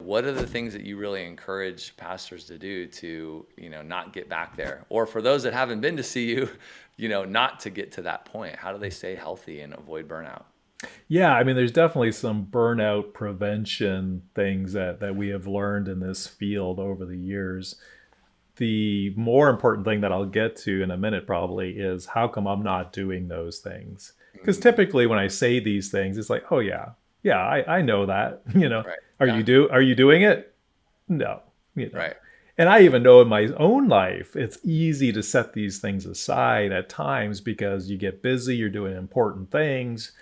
what are the things that you really encourage pastors to do to, not get back there? Or for those that haven't been to see you, not to get to that point, how do they stay healthy and avoid burnout? Yeah, I mean, there's definitely some burnout prevention things that we have learned in this field over the years. The more important thing that I'll get to in a minute probably is how come I'm not doing those things? Because Mm, typically when I say these things, it's like, oh yeah, yeah, I know that. right. Yeah. Are you doing it? No, you know. Right. And I even know in my own life, it's easy to set these things aside at times because you get busy, you're doing important things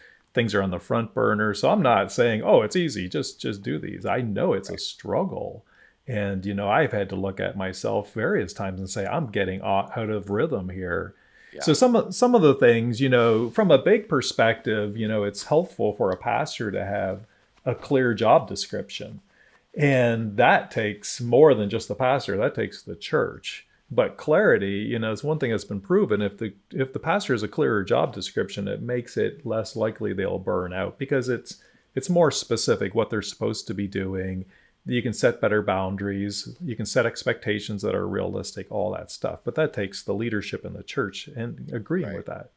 are on the front burner. So I'm not saying, oh, it's easy, just do these. I know it's a Right. struggle. And I've had to look at myself various times and say, I'm getting out of rhythm here. So Yeah. some of the things, from a big perspective, it's helpful for a pastor to have a clear job description, and that takes more than just the pastor, that takes the church. But clarity, is one thing that's been proven. If the pastor has a clearer job description, it makes it less likely they'll burn out because it's more specific what they're supposed to be doing. You can set better boundaries, you can set expectations that are realistic, all that stuff. But that takes the leadership in the church and agreeing Right. with that.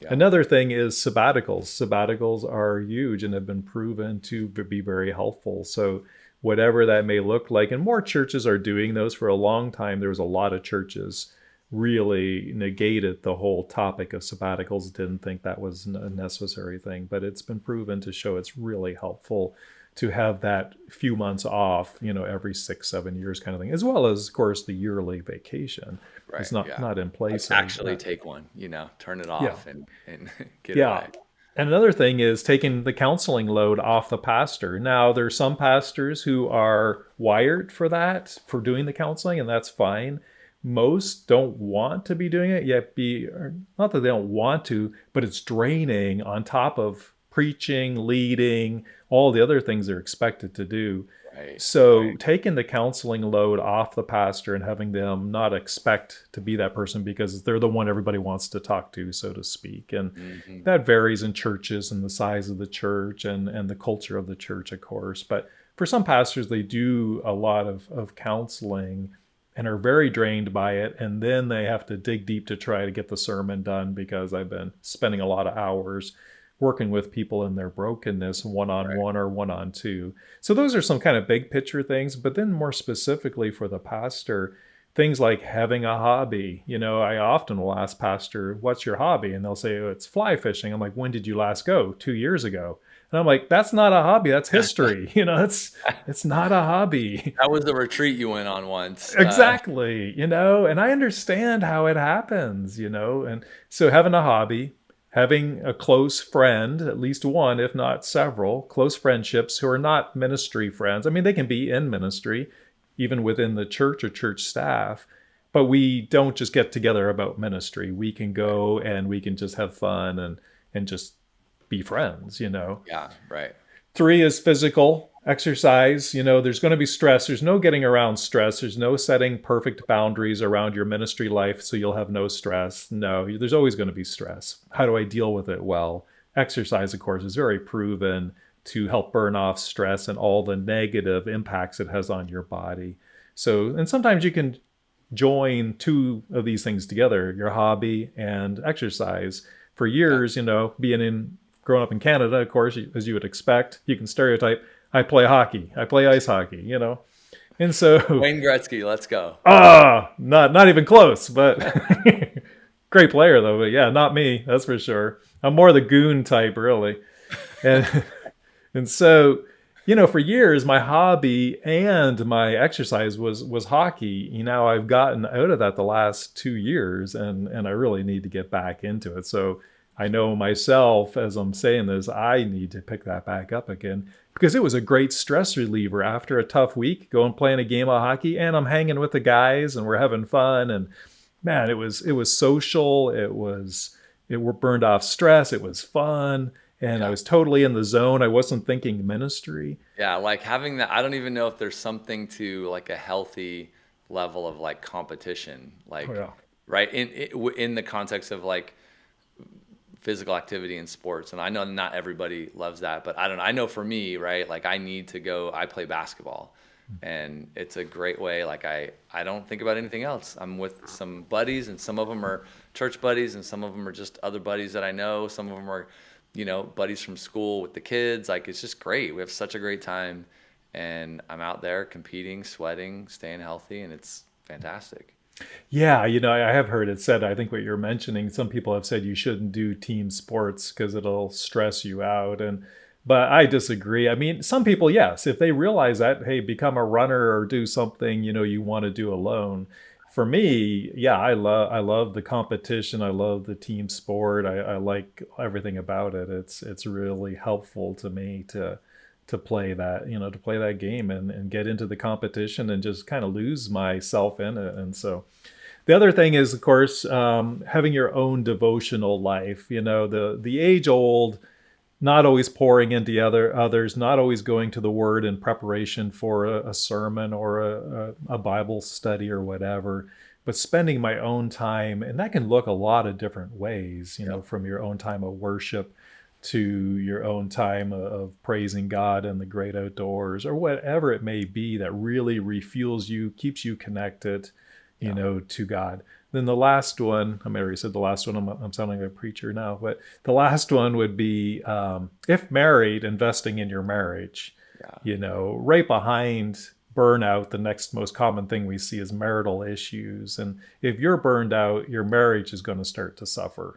Yeah. Another thing is sabbaticals. Sabbaticals are huge and have been proven to be very helpful. So, whatever that may look like, and more churches are doing those. For a long time, there was a lot of churches really negated the whole topic of sabbaticals, didn't think that was a necessary thing, but it's been proven to show it's really helpful to have that few months off, every 6, 7 years kind of thing, as well as, of course, the yearly vacation. Right. It's not Yeah. not in Like place of actually that. take one, turn it Yeah. off and get Yeah. away. And another thing is taking the counseling load off the pastor. Now, there's some pastors who are wired for that, for doing the counseling, and that's fine. Most don't want to be doing it, yet or not that they don't want to, but it's draining on top of preaching, leading, all the other things they're expected to do. Right. So Right. taking the counseling load off the pastor and having them not expect to be that person because they're the one everybody wants to talk to, so to speak. And Hmm. that varies in churches and the size of the church and the culture of the church, of course. But for some pastors, they do a lot of counseling and are very drained by it. And then they have to dig deep to try to get the sermon done because I've been spending a lot of hours working with people in their brokenness one on Right. one or one on two. So those are some kind of big picture things. But then more specifically for the pastor, things like having a hobby. I often will ask pastor, what's your hobby? And they'll say, oh, it's fly fishing. I'm like, when did you last go? 2 years ago. And I'm like, that's not a hobby. That's history. It's not a hobby. That was the retreat you went on once. Exactly. And I understand how it happens. And so having a hobby, having a close friend, at least one, if not several, close friendships who are not ministry friends. I mean, they can be in ministry, even within the church or church staff, but we don't just get together about ministry. We can Right. go and we can just have fun and just be friends. Yeah. Right. 3 is physical exercise. There's going to be stress. There's no getting around stress. There's no setting perfect boundaries around your ministry life so you'll have no stress. No, there's always going to be stress. How do I deal with it? Well, exercise, of course, is very proven to help burn off stress and all the negative impacts it has on your body. So, and sometimes you can join two of these things together, your hobby and exercise. For Yeah. years, being in growing up in Canada, of course, as you would expect, you can stereotype, I play hockey, I play ice hockey. And so, Wayne Gretzky, let's go. not even close, but great player though, but yeah, not me, that's for sure. I'm more the goon type, really. And and so, for years, my hobby and my exercise was hockey. I've gotten out of that the last 2 years, and I really need to get back into it. So I know myself as I'm saying this, I need to pick that back up again because it was a great stress reliever after a tough week. Going playing a game of hockey, and I'm hanging with the guys, and we're having fun. And man, it was social. It burned off stress. It was fun and I Yeah. was totally in the zone. I wasn't thinking ministry. Yeah. Like having that, I don't even know if there's something to like a healthy level of like competition, Oh like, yeah. right. In the context of like physical activity in sports. And I know not everybody loves that, but I don't know. I know for me, right? Like I need to go, I play basketball. And it's a great way. Like I don't think about anything else. I'm with some buddies, and some of them are church buddies, and some of them are just other buddies that I know. Some of them are, buddies from school with the kids. Like it's just great. We have such a great time, and I'm out there competing, sweating, staying healthy, and it's fantastic. Yeah, I have heard it said, I think what you're mentioning, some people have said you shouldn't do team sports because it'll stress you out. But I disagree. I mean, some people, yes, if they realize that, hey, become a runner or do something, you want to do alone. For me, yeah, I love the competition. I love the team sport. I like everything about it. It's really helpful to me to play that, to play that game and get into the competition and just kind of lose myself in it. And so the other thing is, of course, having your own devotional life. The age old, not always pouring into others, not always going to the Word in preparation for a sermon or a Bible study or whatever, but spending my own time, and that can look a lot of different ways. Yep. From your own time of worship to your own time of praising God in the great outdoors, or whatever it may be that really refuels you, keeps you connected, Yeah. to God. Then the last one, I already said the last one, I'm sounding like a preacher now, but the last one would be, if married, investing in your marriage. Yeah. Right behind burnout, the next most common thing we see is marital issues. And if you're burned out, your marriage is going to start to suffer.